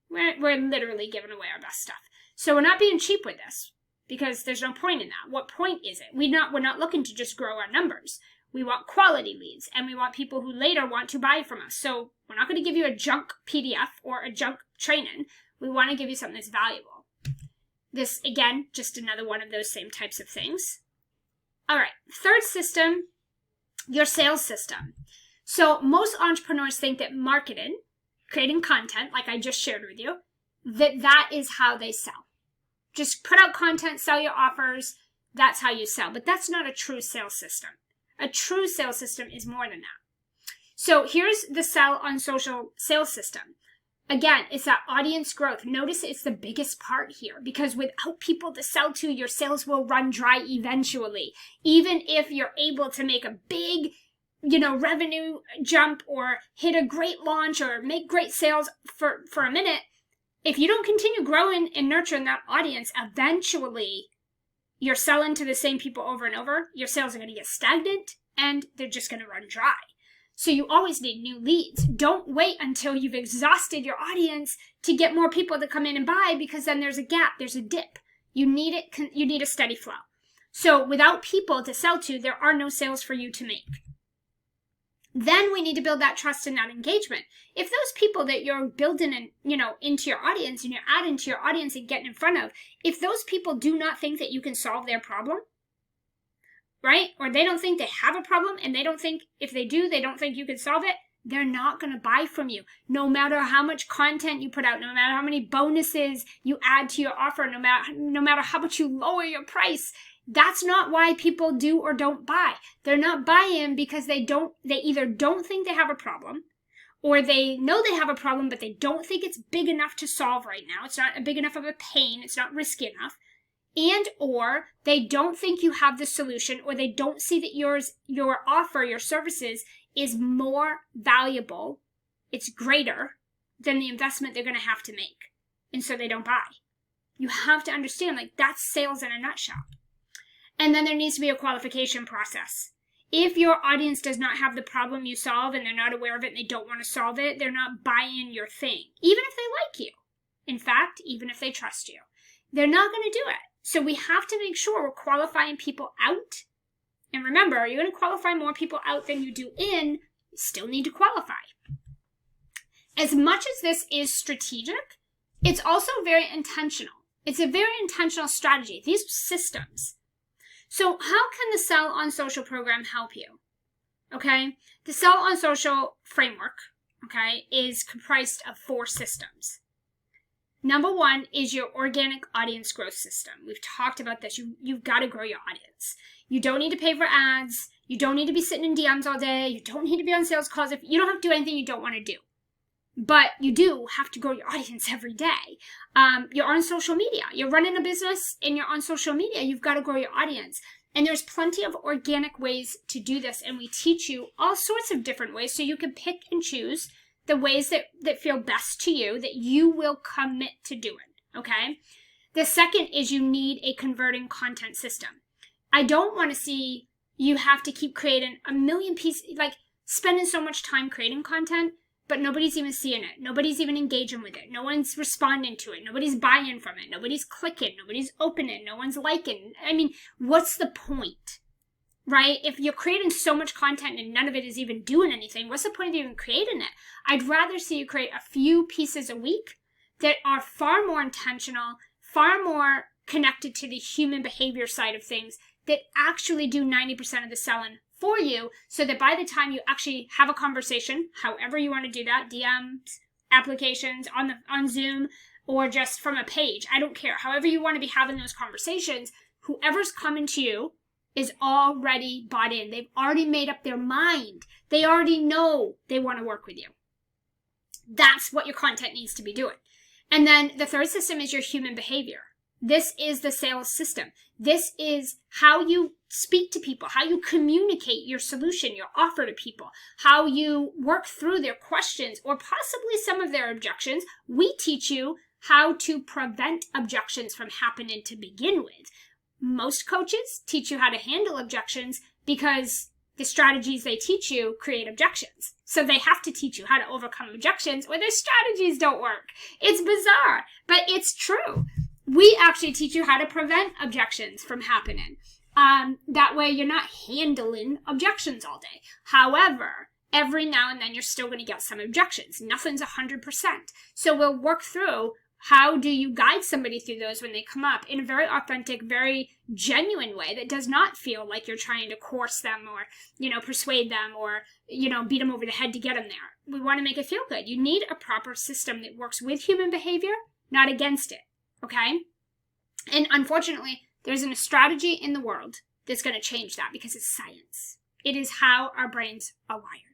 We're literally giving away our best stuff. So we're not being cheap with this, because there's no point in that. What point is it? We're not looking to just grow our numbers. We want quality leads, and we want people who later want to buy from us. So we're not going to give you a junk PDF or a junk training. We want to give you something that's valuable. This, again, just another one of those same types of things. All right, third system, your sales system. So most entrepreneurs think that marketing, creating content, like I just shared with you, that is how they sell. Just put out content, sell your offers, that's how you sell. But that's not a true sales system. A true sales system is more than that. So here's the Sell on Social sales system. Again, it's that audience growth. Notice it's the biggest part here, because without people to sell to, your sales will run dry eventually. Even if you're able to make a big, revenue jump or hit a great launch or make great sales for a minute, if you don't continue growing and nurturing that audience, eventually you're selling to the same people over and over. Your sales are going to get stagnant and they're just going to run dry. So you always need new leads. Don't wait until you've exhausted your audience to get more people to come in and buy, because then there's a gap, there's a dip. You need a steady flow. So without people to sell to, there are no sales for you to make. Then we need to build that trust and that engagement. If those people that you're building into your audience and you're adding to your audience and getting in front of, if those people do not think that you can solve their problem, right? Or they don't think they have a problem, and they don't think, if they do, they don't think you can solve it, they're not going to buy from you. No matter how much content you put out, no matter how many bonuses you add to your offer, no matter how much you lower your price, that's not why people do or don't buy. They're not buying because they either don't think they have a problem, or they know they have a problem, but they don't think it's big enough to solve right now. It's not big enough of a pain. It's not risky enough. And or they don't think you have the solution, or they don't see that your offer, your services is more valuable, it's greater than the investment they're going to have to make. And so they don't buy. You have to understand, that's sales in a nutshell. And then there needs to be a qualification process. If your audience does not have the problem you solve and they're not aware of it and they don't want to solve it, they're not buying your thing, even if they like you. In fact, even if they trust you, they're not going to do it. So we have to make sure we're qualifying people out. And remember, you're going to qualify more people out than you do in. You still need to qualify. As much as this is strategic, it's also very intentional. It's a very intentional strategy. These systems. So how can the Sell on Social program help you? Okay, the Sell on Social framework, okay, is comprised of 4 systems. Number 1 is your organic audience growth system. We've talked about this. You've got to grow your audience. You don't need to pay for ads. You don't need to be sitting in DMs all day. You don't need to be on sales calls. If you don't have to do anything you don't want to do. But you do have to grow your audience every day. You're on social media. You're running a business and you're on social media. You've got to grow your audience. And there's plenty of organic ways to do this. And we teach you all sorts of different ways so you can pick and choose the ways that feel best to you, that you will commit to doing, okay? The second is you need a converting content system. I don't want to see you have to keep creating a million pieces, spending so much time creating content, but nobody's even seeing it. Nobody's even engaging with it. No one's responding to it. Nobody's buying from it. Nobody's clicking. Nobody's opening. No one's liking. I mean, what's the point? Right? If you're creating so much content and none of it is even doing anything, what's the point of even creating it? I'd rather see you create a few pieces a week that are far more intentional, far more connected to the human behavior side of things, that actually do 90% of the selling for you, so that by the time you actually have a conversation, however you want to do that, DMs, applications, on Zoom, or just from a page, I don't care. However you want to be having those conversations, whoever's coming to you is already bought in. They've already made up their mind. They already know they want to work with you. That's what your content needs to be doing. And then the third system is your human behavior. This is the sales system. This is how you speak to people, how you communicate your solution, your offer to people, how you work through their questions or possibly some of their objections. We teach you how to prevent objections from happening to begin with. Most coaches teach you how to handle objections because the strategies they teach you create objections. So they have to teach you how to overcome objections or their strategies don't work. It's bizarre, but it's true. We actually teach you how to prevent objections from happening. That way you're not handling objections all day. However, every now and then you're still going to get some objections. Nothing's 100%. So we'll work through how do you guide somebody through those when they come up in a very authentic, very genuine way that does not feel like you're trying to coerce them or, persuade them or, beat them over the head to get them there. We want to make it feel good. You need a proper system that works with human behavior, not against it. Okay? And unfortunately, there isn't a strategy in the world that's going to change that because it's science. It is how our brains are wired.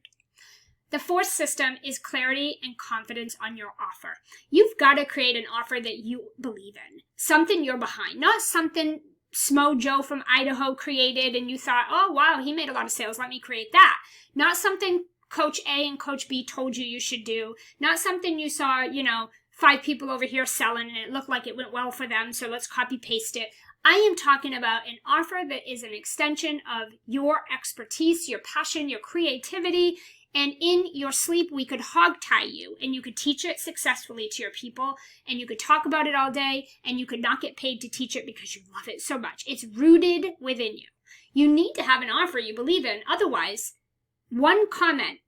The fourth system is clarity and confidence on your offer. You've got to create an offer that you believe in, something you're behind, not something Smo Joe from Idaho created and you thought, oh, wow, he made a lot of sales, let me create that. Not something Coach A and Coach B told you should do, not something you saw, 5 people over here selling and it looked like it went well for them, so let's copy paste it. I am talking about an offer that is an extension of your expertise, your passion, your creativity, and in your sleep, we could hog tie you and you could teach it successfully to your people and you could talk about it all day and you could not get paid to teach it because you love it so much. It's rooted within you. You need to have an offer you believe in. Otherwise, one comment,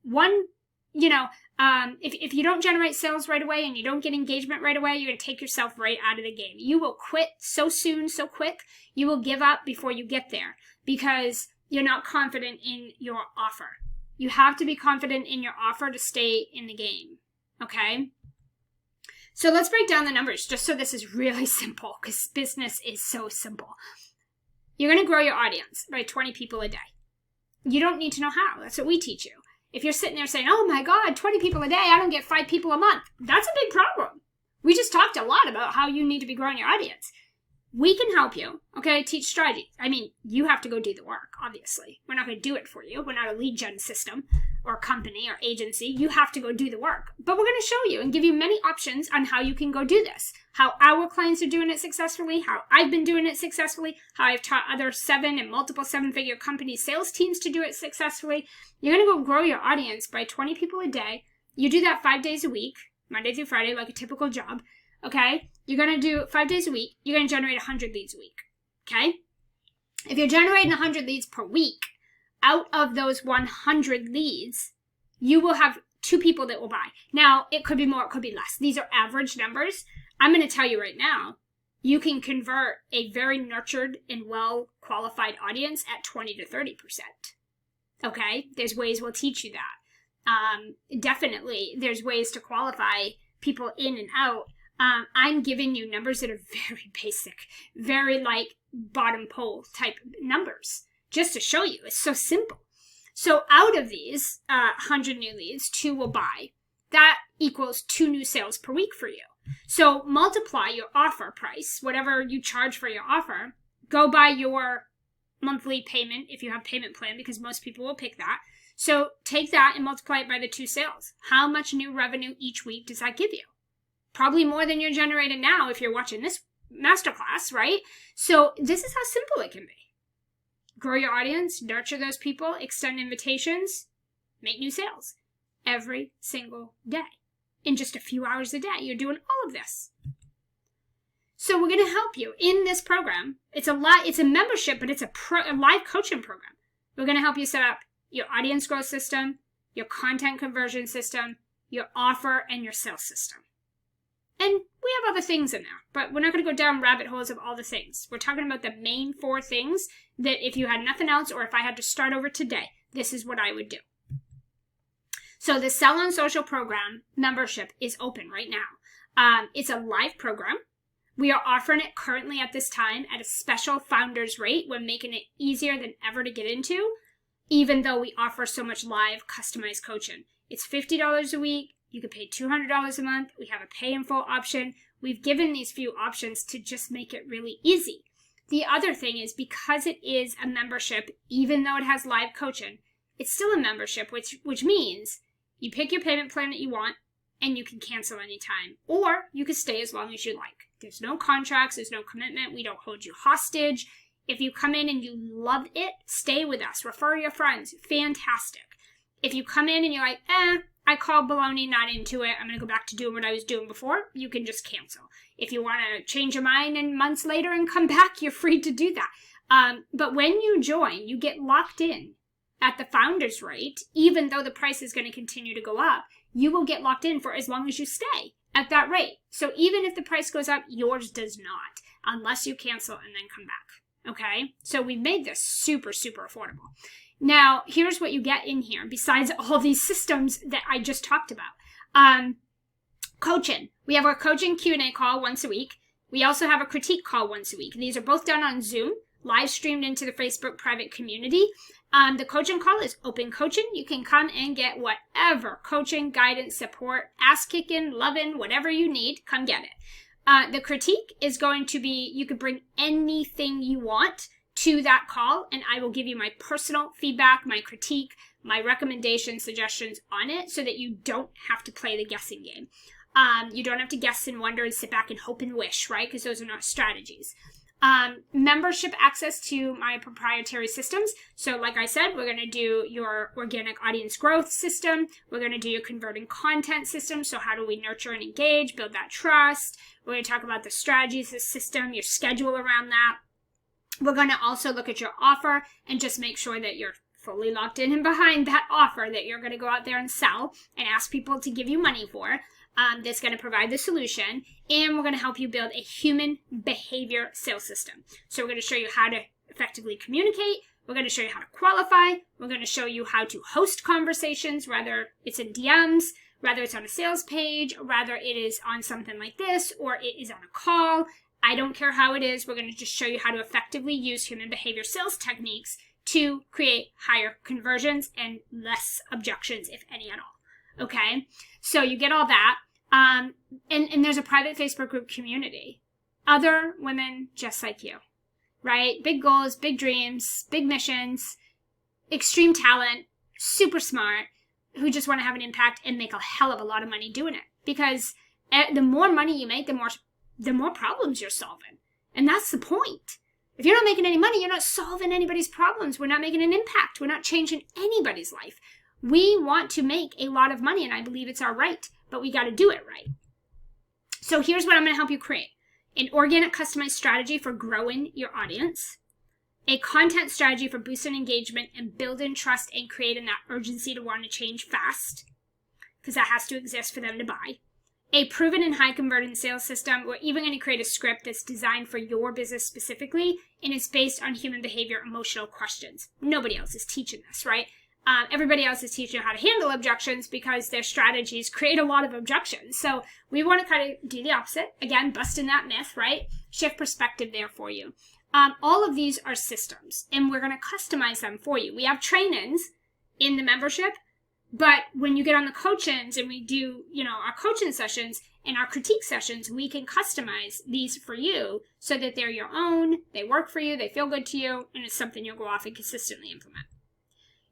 if you don't generate sales right away and you don't get engagement right away, you're going to take yourself right out of the game. You will quit so soon, so quick. You will give up before you get there because you're not confident in your offer. You have to be confident in your offer to stay in the game, okay? So let's break down the numbers just so this is really simple because business is so simple. You're going to grow your audience by 20 people a day. You don't need to know how. That's what we teach you. If you're sitting there saying, oh my God, 20 people a day, I don't get 5 people a month. That's a big problem. We just talked a lot about how you need to be growing your audience. We can help you, okay, teach strategy. I mean, you have to go do the work, obviously. We're not going to do it for you. We're not a lead gen system or company or agency. You have to go do the work. But we're going to show you and give you many options on how you can go do this. How our clients are doing it successfully, how I've been doing it successfully, how I've taught other 7 and multiple 7-figure company sales teams to do it successfully. You're going to go grow your audience by 20 people a day. You do that 5 days a week, Monday through Friday, like a typical job. Okay, you're going to do 5 days a week. You're going to generate 100 leads a week. Okay, if you're generating 100 leads per week, out of those 100 leads, you will have 2 people that will buy. Now, it could be more, it could be less. These are average numbers. I'm going to tell you right now, you can convert a very nurtured and well-qualified audience at 20 to 30%. Okay, there's ways we'll teach you that. Definitely, there's ways to qualify people in and out. I'm giving you numbers that are very basic, very like bottom pole type numbers, just to show you. It's so simple. So out of these 100 new leads, 2 will buy. That equals 2 new sales per week for you. So multiply your offer price, whatever you charge for your offer, go by your monthly payment if you have payment plan, because most people will pick that. So take that and multiply it by the 2 sales. How much new revenue each week does that give you? Probably more than you're generating now if you're watching this masterclass, right? So this is how simple it can be. Grow your audience, nurture those people, extend invitations, make new sales every single day. In just a few hours a day, you're doing all of this. So we're going to help you in this program. It's a membership, but it's a live coaching program. We're going to help you set up your audience growth system, your content conversion system, your offer, and your sales system. And we have other things in there, but we're not going to go down rabbit holes of all the things. We're talking about the main 4 things that if you had nothing else, or if I had to start over today, this is what I would do. So the Sell on Social program membership is open right now. It's a live program. We are offering it currently at this time at a special founders rate. We're making it easier than ever to get into, even though we offer so much live customized coaching. It's $50 a week. You can pay $200 a month. We have a pay in full option. We've given these few options to just make it really easy. The other thing is, because it is a membership, even though it has live coaching, it's still a membership, which means you pick your payment plan that you want and you can cancel anytime, or you can stay as long as you like. There's no contracts, there's no commitment. We don't hold you hostage. If you come in and you love it, stay with us. Refer your friends. Fantastic. If you come in and you're like, I called baloney, not into it, I'm going to go back to doing what I was doing before, you can just cancel. If you want to change your mind and months later and come back, you're free to do that. But when you join, you get locked in at the founder's rate. Even though the price is going to continue to go up, you will get locked in for as long as you stay at that rate. So even if the price goes up, yours does not, unless you cancel and then come back. Okay? So we've made this super, super affordable. Now, here's what you get in here, besides all these systems that I just talked about. Coaching. We have our coaching Q&A call once a week. We also have a critique call once a week. These are both done on Zoom, live streamed into the Facebook private community. The coaching call is open coaching. You can come and get whatever coaching, guidance, support, ass kicking, loving, whatever you need, come get it. The critique is going to be, you could bring anything you want to that call, and I will give you my personal feedback, my critique, my recommendations, suggestions on it, so that you don't have to play the guessing game. You don't have to guess and wonder and sit back and hope and wish, right? Because those are not strategies. Membership access to my proprietary systems. So like I said, we're going to do your organic audience growth system. We're going to do your converting content system. So how do we nurture and engage, build that trust? We're going to talk about the strategies, the system, your schedule around that. We're going to also look at your offer and just make sure that you're fully locked in and behind that offer that you're going to go out there and sell and ask people to give you money for. That's going to provide the solution, and we're going to help you build a human behavior sales system. So we're going to show you how to effectively communicate. We're going to show you how to qualify. We're going to show you how to host conversations, whether it's in DMs, whether it's on a sales page, whether it is on something like this, or it is on a call. I don't care how it is. We're going to just show you how to effectively use human behavior sales techniques to create higher conversions and less objections, if any at all. Okay, so you get all that, and there's a private Facebook group community. Other women just like you, right? Big goals, big dreams, big missions, extreme talent, super smart, who just want to have an impact and make a hell of a lot of money doing it. Because the more money you make, the more problems you're solving. And that's the point. If you're not making any money, you're not solving anybody's problems. We're not making an impact. We're not changing anybody's life. We want to make a lot of money, and I believe it's our right, but we got to do it right. So here's what I'm going to help you create. An organic customized strategy for growing your audience, a content strategy for boosting engagement and building trust and creating that urgency to want to change fast, because that has to exist for them to buy, a proven and high converting sales system. We're even going to create a script that's designed for your business specifically, and it's based on human behavior, emotional questions. Nobody else is teaching this, right? Everybody else is teaching you how to handle objections because their strategies create a lot of objections. So we want to kind of do the opposite. Again, busting that myth, right? Shift perspective there for you. All of these are systems, and we're going to customize them for you. We have trainings in the membership, but when you get on the coachings and we do, our coaching sessions and our critique sessions, we can customize these for you so that they're your own, they work for you, they feel good to you, and it's something you'll go off and consistently implement.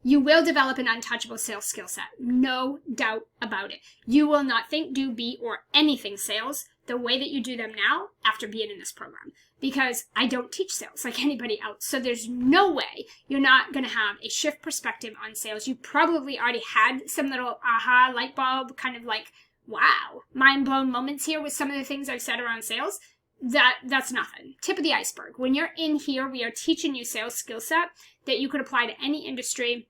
You will develop an untouchable sales skill set. No doubt about it. You will not think, do, be, or anything sales the way that you do them now after being in this program. Because I don't teach sales like anybody else. So there's no way you're not going to have a shift perspective on sales. You probably already had some little aha light bulb kind of like, wow, mind blown moments here with some of the things I've said around sales. That's nothing. Tip of the iceberg. When you're in here, we are teaching you sales skill set that you could apply to any industry,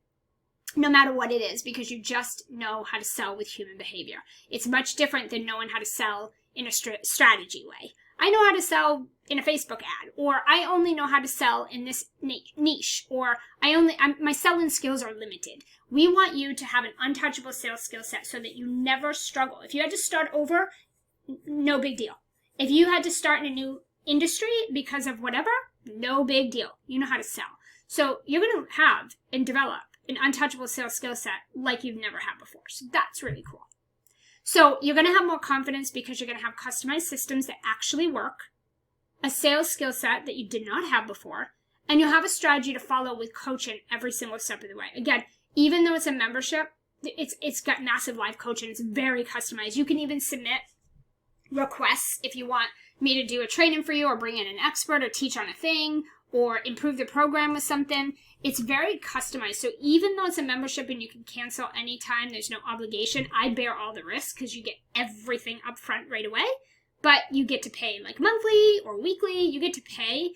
no matter what it is, because you just know how to sell with human behavior. It's much different than knowing how to sell in a strategy way. I know how to sell in a Facebook ad, or I only know how to sell in this niche, or my selling skills are limited. We want you to have an untouchable sales skill set so that you never struggle. If you had to start over, no big deal. If you had to start in a new industry because of whatever, no big deal. You know how to sell. So you're going to have and develop an untouchable sales skill set like you've never had before. So that's really cool. So you're going to have more confidence because you're going to have customized systems that actually work, a sales skill set that you did not have before, and you'll have a strategy to follow with coaching every single step of the way. Again, even though it's a membership, it's got massive live coaching. It's very customized. You can even submit requests if you want me to do a training for you, or bring in an expert, or teach on a thing, or improve the program with something. It's very customized. So even though it's a membership and you can cancel anytime, there's no obligation, I bear all the risks because you get everything up front right away. But you get to pay like monthly or weekly. You get to pay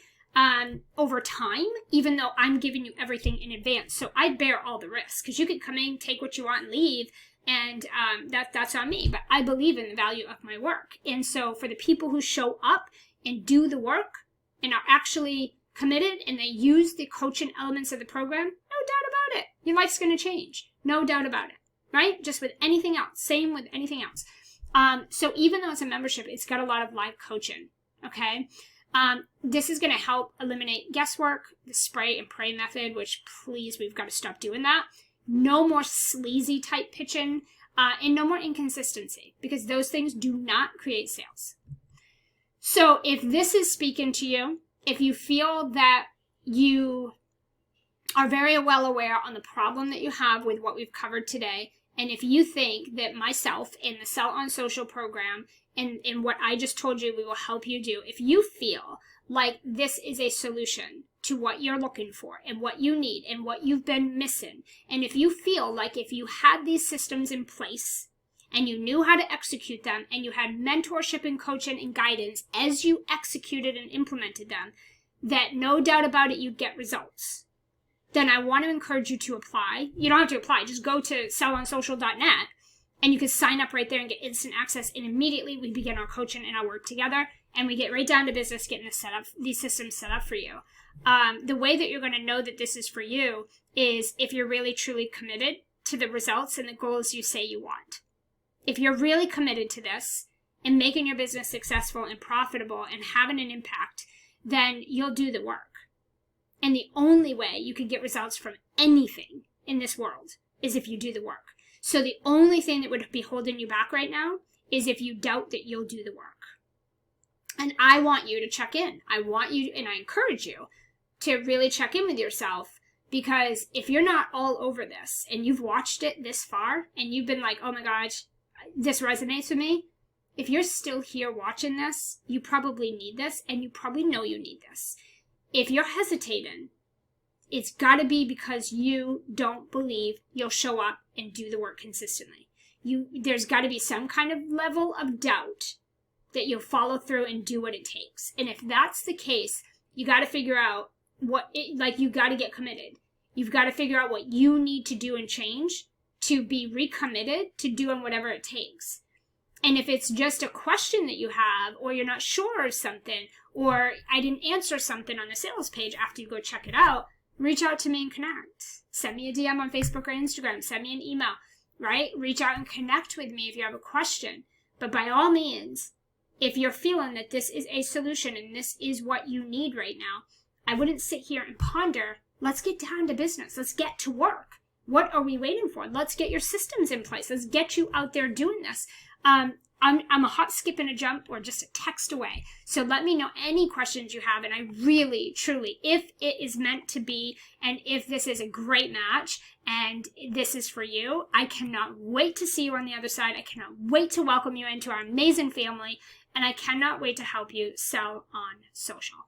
over time, even though I'm giving you everything in advance. So I bear all the risks because you could come in, take what you want, and leave. And that's on me. But I believe in the value of my work. And so for the people who show up and do the work and are actually committed and they use the coaching elements of the program, no doubt about it, your life's going to change. No doubt about it, right? Just with anything else. Same with anything else. So even though it's a membership, it's got a lot of live coaching, okay? This is going to help eliminate guesswork, the spray and pray method, which please, we've got to stop doing that. No more sleazy type pitching, and no more inconsistency, because those things do not create sales. So if this is speaking to you, if you feel that you are very well aware on the problem that you have with what we've covered today, and if you think that myself and the Sell on Social program and what I just told you we will help you do, if you feel like this is a solution to what you're looking for and what you need and what you've been missing, and if you feel like if you had these systems in place and you knew how to execute them and you had mentorship and coaching and guidance as you executed and implemented them, that no doubt about it, you'd get results, then I want to encourage you to apply. You don't have to apply. Just go to sellonsocial.net and you can sign up right there and get instant access. And immediately we begin our coaching and our work together. And we get right down to business getting these systems set up for you. The way that you're going to know that this is for you is if you're really truly committed to the results and the goals you say you want. If you're really committed to this and making your business successful and profitable and having an impact, then you'll do the work. And the only way you can get results from anything in this world is if you do the work. So the only thing that would be holding you back right now is if you doubt that you'll do the work. And I want you to check in. I want you, and I encourage you to really check in with yourself, because if you're not all over this and you've watched it this far and you've been like, oh my gosh, this resonates with me. If you're still here watching this, you probably need this, and you probably know you need this. If you're hesitating, it's got to be because you don't believe you'll show up and do the work consistently. There's got to be some kind of level of doubt that you'll follow through and do what it takes. And if that's the case, you got to figure out you got to get committed. You've got to figure out what you need to do and change to be recommitted to doing whatever it takes. And if it's just a question that you have, or you're not sure of something, or I didn't answer something on the sales page after you go check it out, reach out to me and connect. Send me a DM on Facebook or Instagram. Send me an email, right? Reach out and connect with me if you have a question. But by all means, if you're feeling that this is a solution and this is what you need right now, I wouldn't sit here and ponder. Let's get down to business. Let's get to work. What are we waiting for? Let's get your systems in place. Let's get you out there doing this. I'm a hop, skip, and a jump, or just a text away. So let me know any questions you have. And I really, truly, if it is meant to be, and if this is a great match, and this is for you, I cannot wait to see you on the other side. I cannot wait to welcome you into our amazing family. And I cannot wait to help you sell on social.